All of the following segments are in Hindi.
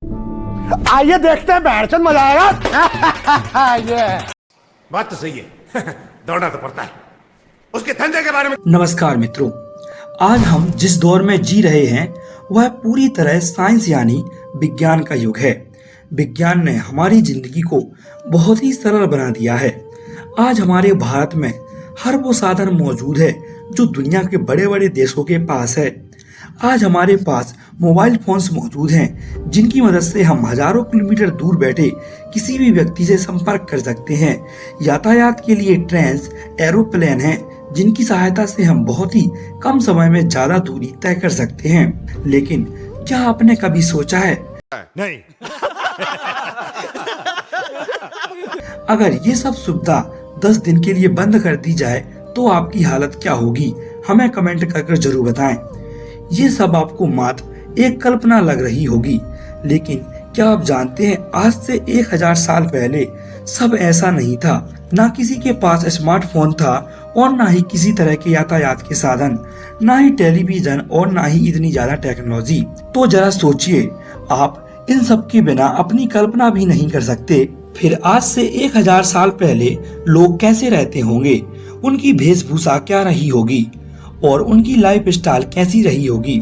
आइए देखते हैं बैठचंद मजा आएगा। ये बात तो सही है। दौड़ना तो पड़ता है। उसके धंधे के बारे में। नमस्कार मित्रों, आज हम जिस दौर में जी रहे हैं वह पूरी तरह साइंस यानी विज्ञान का युग है। विज्ञान ने हमारी जिंदगी को बहुत ही सरल बना दिया है। आज हमारे भारत में हर वो साधन मौजूद है जो दुनिया के बड़े बड़े देशों के पास है। आज हमारे पास मोबाइल फोन्स मौजूद हैं जिनकी मदद से हम हजारों किलोमीटर दूर बैठे किसी भी व्यक्ति से संपर्क कर सकते हैं। यातायात के लिए ट्रेन, एरोप्लेन हैं जिनकी सहायता से हम बहुत ही कम समय में ज्यादा दूरी तय कर सकते हैं। लेकिन क्या आपने कभी सोचा है नहीं। अगर ये सब सुविधा 10 दिन के लिए बंद कर दी जाए तो आपकी हालत क्या होगी? हमें कमेंट कर जरूर बताएं। ये सब आपको मात्र एक कल्पना लग रही होगी, लेकिन क्या आप जानते हैं आज से 1000 साल पहले सब ऐसा नहीं था। ना किसी के पास स्मार्टफोन था और ना ही किसी तरह के यातायात के साधन, ना ही टेलीविजन और ना ही इतनी ज्यादा टेक्नोलॉजी। तो जरा सोचिए, आप इन सब के बिना अपनी कल्पना भी नहीं कर सकते। फिर आज से 1000 साल पहले लोग कैसे रहते होंगे, उनकी वेशभूषा क्या रही होगी और उनकी लाइफ स्टाइल कैसी रही होगी।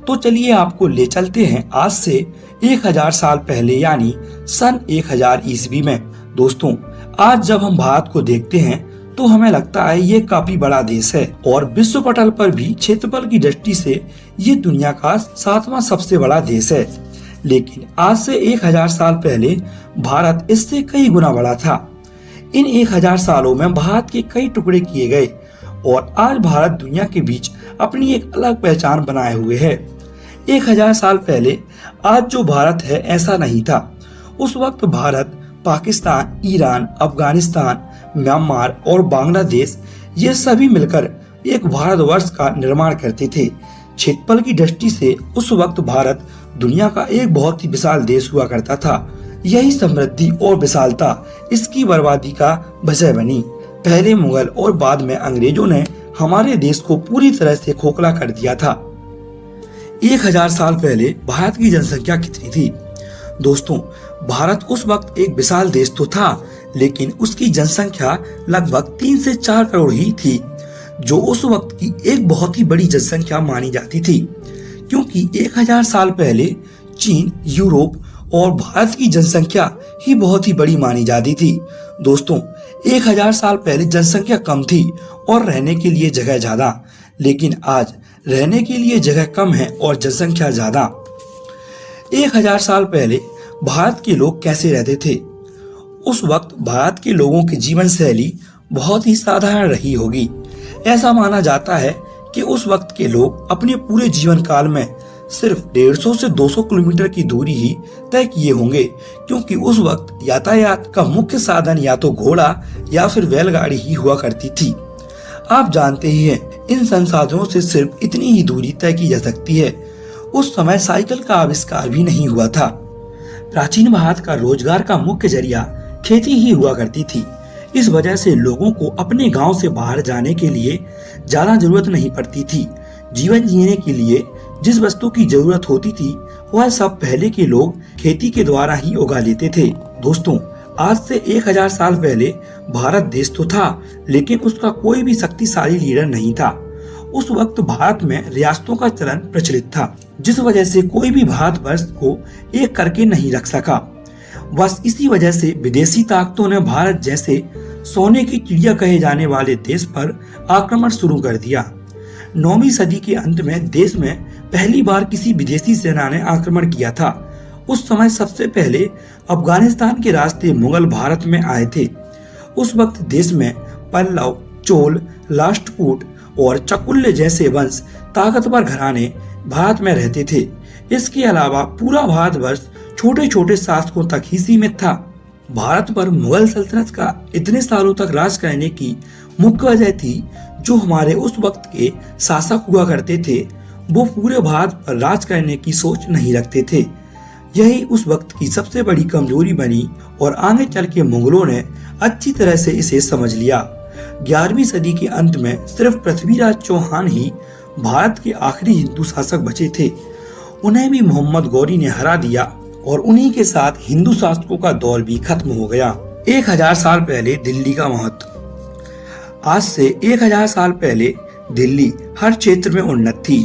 तो चलिए आपको ले चलते हैं आज से 1000 साल पहले यानी सन 1000 ईस्वी में। दोस्तों, आज जब हम भारत को देखते हैं तो हमें लगता है ये काफी बड़ा देश है और विश्व पटल पर भी क्षेत्रफल की दृष्टि से ये दुनिया का 7वां सबसे बड़ा देश है। लेकिन आज से 1000 साल पहले भारत इससे कई गुना बड़ा था। इन 1000 सालों में भारत के कई टुकड़े किए गए और आज भारत दुनिया के बीच अपनी एक अलग पहचान बनाए हुए है। 1000 साल पहले आज जो भारत है ऐसा नहीं था। उस वक्त भारत, पाकिस्तान, ईरान, अफगानिस्तान, म्यांमार और बांग्लादेश ये सभी मिलकर एक भारतवर्ष का निर्माण करते थे। क्षेत्रफल की दृष्टि से उस वक्त भारत दुनिया का एक बहुत ही विशाल देश हुआ करता था। यही समृद्धि और विशालता इसकी बर्बादी का वजह बनी। पहले मुगल और बाद में अंग्रेजों ने हमारे देश को पूरी तरह से खोखला कर दिया था। 1000 साल पहले भारत की जनसंख्या कितनी थी? दोस्तों, भारत उस वक्त एक विशाल देश तो था, लेकिन उसकी जनसंख्या लगभग 3 से 4 करोड़ ही थी, जो उस वक्त की एक बहुत ही बड़ी जनसंख्या मानी जाती थी। क्योंकि 1000 साल पहले चीन, यूरोप और भारत की जनसंख्या ही बहुत ही बड़ी मानी जाती थी। दोस्तों, 1000 साल पहले जनसंख्या कम थी और रहने के लिए जगह ज्यादा, लेकिन आज रहने के लिए जगह कम है और जनसंख्या ज्यादा। 1000 साल पहले भारत के लोग कैसे रहते थे? उस वक्त भारत के लोगों की जीवन शैली बहुत ही साधारण रही होगी। ऐसा माना जाता है कि उस वक्त के लोग अपने पूरे जीवन काल में सिर्फ 150 से 200 किलोमीटर की दूरी ही तय किए होंगे, क्योंकि उस वक्त यातायात का मुख्य साधन या तो घोड़ा या फिर बैलगाड़ी ही हुआ करती थी। आप जानते ही हैं, इन संसाधनों से सिर्फ इतनी ही दूरी तय की जा सकती है। उस समय साइकिल का आविष्कार भी नहीं हुआ था। प्राचीन भारत का रोजगार का मुख्य जरिया खेती ही हुआ करती थी। इस वजह से लोगों को अपने गांव से बाहर जाने के लिए ज्यादा जरूरत नहीं पड़ती थी। जीवन जीने के लिए जिस वस्तु की जरूरत होती थी वह सब पहले के लोग खेती के द्वारा ही उगा लेते थे। दोस्तों, आज से 1000 साल पहले भारत देश तो था, लेकिन उसका कोई भी शक्तिशाली लीडर नहीं था। उस वक्त भारत में रियासतों का चलन प्रचलित था, जिस वजह से कोई भी भारतवर्ष को एक करके नहीं रख सका। बस इसी वजह से विदेशी ताकतों ने भारत जैसे सोने की चिड़िया कहे जाने वाले देश पर आक्रमण शुरू कर दिया। 9वीं सदी के अंत में देश में पहली बार किसी विदेशी सेना ने आक्रमण किया था। उस समय सबसे पहले अफगानिस्तान के रास्ते मुगल भारत में आए थे। उस वक्त देश में पल्लव, चोल, राष्ट्रकूट और चकुल्य जैसे वंश ताकतवर घराने भारत में रहते थे। इसके अलावा पूरा भारतवर्ष छोटे छोटे शासकों तक ही सीमित था। भारत पर मुगल सल्तनत का इतने सालों तक राज करने की मुख्य वजह थी, जो हमारे उस वक्त के शासक हुआ करते थे वो पूरे भारत पर राज करने की सोच नहीं रखते थे। यही उस वक्त की सबसे बड़ी कमजोरी बनी और आगे चल के मुगलों ने अच्छी तरह से इसे समझ लिया। 11वीं सदी के अंत में सिर्फ पृथ्वीराज चौहान ही भारत के आखिरी हिंदू शासक बचे थे। उन्हें भी मोहम्मद गौरी ने हरा दिया और उन्हीं के साथ हिंदू शासकों का दौर भी खत्म हो गया। 1000 साल पहले दिल्ली का महत्व। आज से 1000 साल पहले दिल्ली हर क्षेत्र में उन्नत थी।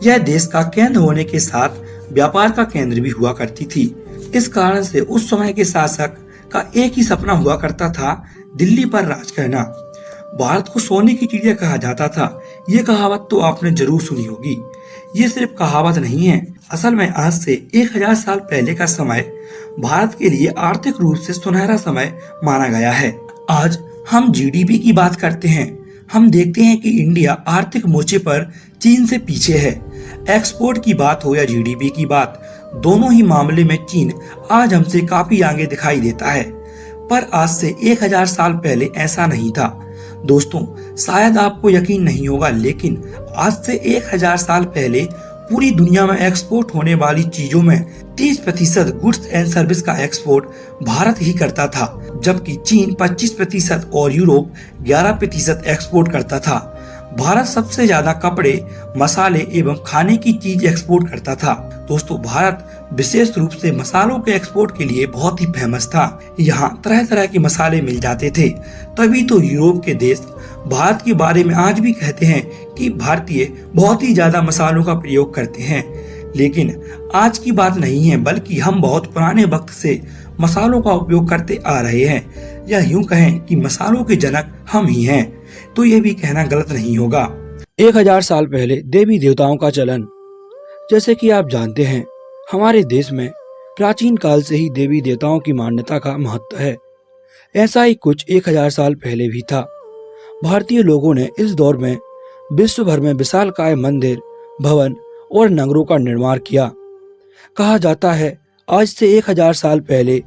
यह देश का केंद्र होने के साथ व्यापार का केंद्र भी हुआ करती थी। इस कारण से उस समय के शासक का एक ही सपना हुआ करता था, दिल्ली पर राज करना। भारत को सोने की चिड़िया कहा जाता था। ये कहावत तो आपने जरूर सुनी होगी। ये सिर्फ कहावत नहीं है, असल में आज से 1000 साल पहले का समय भारत के लिए आर्थिक रूप से सुनहरा समय माना गया है। आज हम जीडीपी की बात करते हैं, हम देखते हैं कि इंडिया आर्थिक मोर्चे पर चीन से पीछे है। एक्सपोर्ट की बात हो या जीडीपी की बात, दोनों ही मामले में चीन आज हमसे काफी आगे दिखाई देता है। पर आज से 1000 साल पहले ऐसा नहीं था। दोस्तों, शायद आपको यकीन नहीं होगा, लेकिन आज से 1000 साल पहले पूरी दुनिया में एक्सपोर्ट होने वाली चीजों में 30% गुड्स एंड सर्विस का एक्सपोर्ट भारत ही करता था, जबकि चीन 25% और यूरोप 11% एक्सपोर्ट करता था। भारत सबसे ज्यादा कपड़े, मसाले एवं खाने की चीज एक्सपोर्ट करता था। दोस्तों, भारत विशेष रूप से मसालों के एक्सपोर्ट के लिए बहुत ही फेमस था। यहाँ तरह तरह के मसाले मिल जाते थे। तभी तो यूरोप के देश भारत के बारे में आज भी कहते हैं कि भारतीय बहुत ही ज्यादा मसालों का प्रयोग करते हैं। लेकिन आज की बात नहीं है, बल्कि हम बहुत पुराने वक्त से मसालों का उपयोग करते आ रहे हैं। या यूं कहें कि मसालों के जनक हम ही हैं, तो यह भी कहना गलत नहीं होगा। 1000 साल पहले देवी देवताओं का चलन। जैसे कि आप जानते हैं, हमारे देश में प्राचीन काल से ही देवी देवताओं की मान्यता का महत्व है। ऐसा ही कुछ 1000 साल पहले भी था। भारतीय लोगों ने इस दौर में विश्व भर में विशालकाय मंदिर, भवन और नगरों का निर्माण किया। कहा जाता है आज से 1000 साल पहले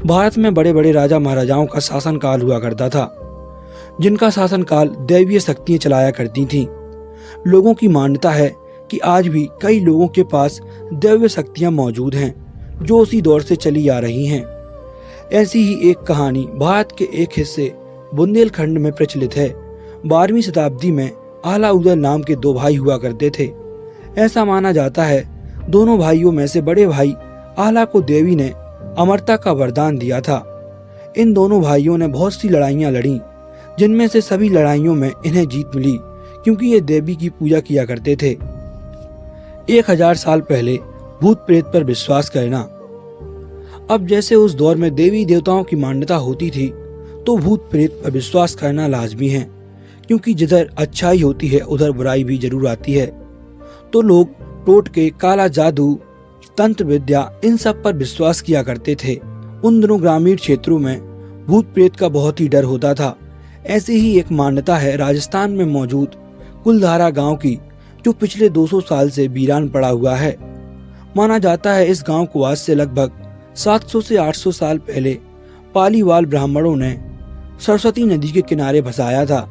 भारत में बड़े बड़े राजा महाराजाओं का शासनकाल हुआ करता था, जिनका शासनकाल दैवीय शक्तियां चलाया करती थीं। लोगों की मान्यता है कि आज भी कई लोगों के पास दैवीय शक्तियां मौजूद हैं, जो उसी दौर से चली आ रही हैं। ऐसी ही एक कहानी भारत के एक हिस्से बुंदेलखंड में प्रचलित है। 12वीं शताब्दी में आला उदल नाम के 2 भाई हुआ करते थे। ऐसा माना जाता है दोनों भाइयों में से बड़े भाई आला को देवी ने अमरता का वरदान दिया था। इन दोनों भाइयों ने बहुत सी लड़ाइयां लड़ी, जिनमें से सभी लड़ाइयों में इन्हें जीत मिली, क्योंकि ये देवी की पूजा किया करते थे। 1000 साल पहले भूत प्रेत पर विश्वास करना। अब जैसे उस दौर में देवी देवताओं की मान्यता होती थी, तो भूत प्रेत पर विश्वास करना लाजमी है, क्योंकि जिधर अच्छाई होती है उधर बुराई भी जरूर आती है। तो लोग टोटके, काला जादू, तंत्र विद्या, इन सब पर विश्वास किया करते थे। उन दिनों ग्रामीण क्षेत्रों में भूत प्रेत का बहुत ही डर होता था। ऐसी ही एक मान्यता है राजस्थान में मौजूद कुलधारा गांव की, जो पिछले 200 साल से वीरान पड़ा हुआ है। माना जाता है इस गांव को आज से लगभग 700 से 800 साल पहले पालीवाल ब्राह्मणों ने सरस्वती नदी के किनारे बसाया था,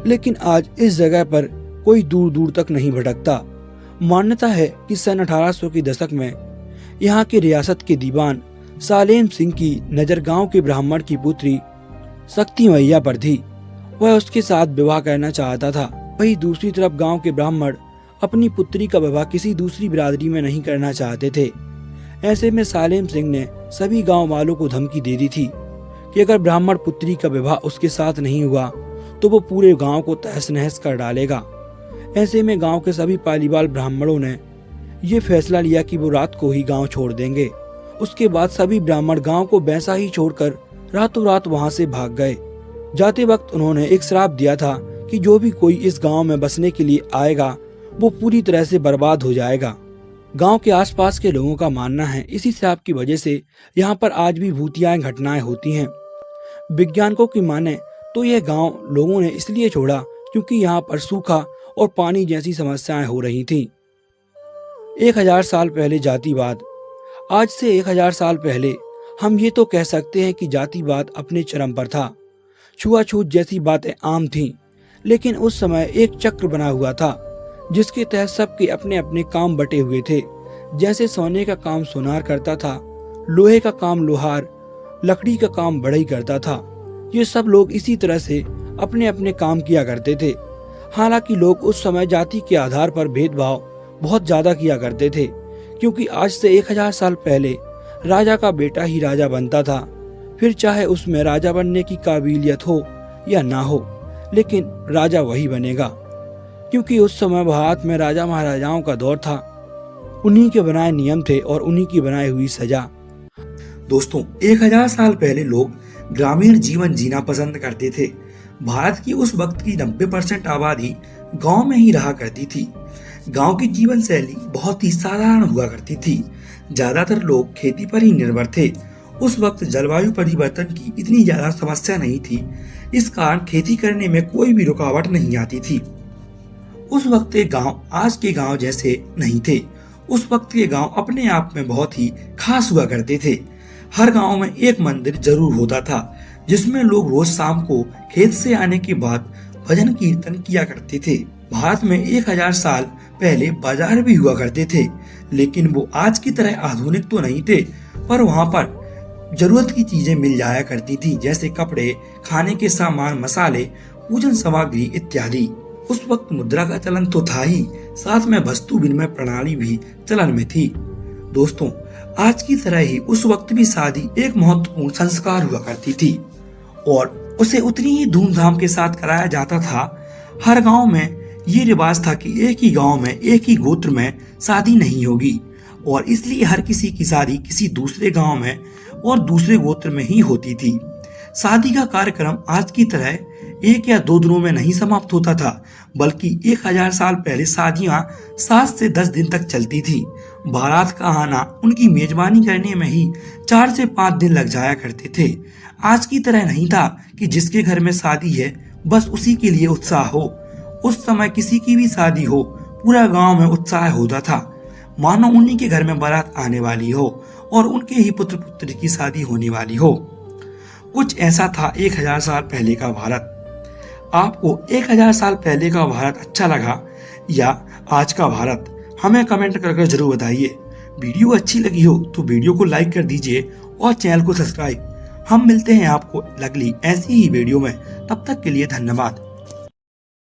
लेकिन आज इस जगह पर कोई दूर दूर तक नहीं भटकता। मान्यता है कि सन 1800 के दशक में यहाँ के रियासत के दीवान सालेम सिंह की नजर गांव के ब्राह्मण की पुत्री शक्ति मैया पर थी। वह उसके साथ विवाह करना चाहता था। वहीं दूसरी तरफ गांव के ब्राह्मण अपनी पुत्री का विवाह किसी दूसरी बिरादरी में नहीं करना चाहते थे। ऐसे में सालेम सिंह ने सभी गांव वालों को धमकी दे दी थी कि अगर ब्राह्मण पुत्री का विवाह उसके साथ नहीं हुआ तो वो पूरे गांव को तहस नहस कर डालेगा। ऐसे में गांव के सभी पालीवाल ब्राह्मणों ने ये फैसला लिया कि वो रात को ही गांव छोड़ देंगे। उसके बाद सभी ब्राह्मण गांव को वैसा ही छोड़कर रातों रात वहां से भाग गए। जाते वक्त उन्होंने एक श्राप दिया था कि जो भी कोई इस गांव में बसने के लिए आएगा वो पूरी तरह से बर्बाद हो जाएगा। गांव के आसपास के लोगों का मानना है इसी श्राप की वजह से यहाँ पर आज भी भूतियाएं घटनाएं होती हैं। वैज्ञानिकों की माने तो यह गांव लोगों ने इसलिए छोड़ा क्योंकि यहाँ पर सूखा और पानी जैसी समस्याएं हो रही थीं। 1000 साल पहले जातिवाद। आज से 1000 साल पहले हम ये तो कह सकते हैं कि जातिवाद अपने चरम पर था। छुआछूत जैसी बातें आम थीं, लेकिन उस समय एक चक्र बना हुआ था जिसके तहत सबके अपने अपने काम बटे हुए थे। जैसे सोने का काम सोनार करता था, लोहे का काम लोहार, लकड़ी का काम बढ़ई करता था। ये सब लोग इसी तरह से अपने अपने काम किया करते थे। हालांकि लोग उस समय जाति के आधार पर भेदभाव बहुत ज्यादा किया करते थे, क्योंकि आज से 1000 साल पहले राजा का बेटा ही राजा बनता था, फिर चाहे उसमें राजा बनने की काबिलियत हो या ना हो, लेकिन राजा वही बनेगा, क्योंकि उस समय भारत में राजा महाराजाओं का दौर था। उन्हीं के बनाए नियम थे और उन्हीं की बनाई हुई सजा। दोस्तों, 1000 साल पहले लोग ग्रामीण जीवन जीना पसंद करते थे। भारत की उस वक्त की 90% आबादी गांव में ही रहा करती थी। गांव की जीवन शैली बहुत ही साधारण हुआ करती थी। ज्यादातर लोग खेती पर ही निर्भर थे। उस वक्त जलवायु परिवर्तन की इतनी ज्यादा समस्या नहीं थी, इस कारण खेती करने में कोई भी रुकावट नहीं आती थी। उस वक्त के गांव आज के गांव जैसे नहीं थे। उस वक्त के गांव अपने आप में बहुत ही खास हुआ करते थे। हर गांव में एक मंदिर जरूर होता था, जिसमें लोग रोज शाम को खेत से आने के बाद भजन कीर्तन किया करते थे। भारत में 1000 साल पहले बाजार भी हुआ करते थे, लेकिन वो आज की तरह आधुनिक तो नहीं थे, पर वहाँ पर जरूरत की चीजें मिल जाया करती थी, जैसे कपड़े, खाने के सामान, मसाले, पूजन सामग्री इत्यादि। उस वक्त मुद्रा का चलन तो था ही, साथ में वस्तु विनिमय प्रणाली भी चलन में थी। दोस्तों, आज की तरह ही उस वक्त भी शादी एक महत्वपूर्ण संस्कार हुआ करती थी और उसे उतनी ही धूमधाम के साथ कराया जाता था। हर गांव में ये रिवाज था कि एक ही गांव में एक ही गोत्र में शादी नहीं होगी, और इसलिए हर किसी की शादी किसी दूसरे गांव में और दूसरे गोत्र में ही होती थी। शादी का कार्यक्रम आज की तरह 1 या 2 दिनों में नहीं समाप्त होता था, बल्कि 1000 साल पहले शादियां 7 से 10 दिन तक चलती थी। बारात का आना, उनकी मेजबानी करने में ही 4 से 5 दिन लग जाया करते थे। आज की तरह नहीं था कि जिसके घर में शादी है बस उसी के लिए उत्साह हो। उस समय किसी की भी शादी हो, पूरा गांव में उत्साह होता था, मानो उन्हीं के घर में बारात आने वाली हो और उनके ही पुत्र पुत्री की शादी होने वाली हो। कुछ ऐसा था 1000 साल पहले का भारत। आपको 1000 साल पहले का भारत अच्छा लगा या आज का भारत? हमें कमेंट कर जरूर बताइए। वीडियो अच्छी लगी हो तो वीडियो को लाइक कर दीजिए और चैनल को सब्सक्राइब। हम मिलते हैं आपको अगली ऐसी ही वीडियो में, तब तक के लिए धन्यवाद।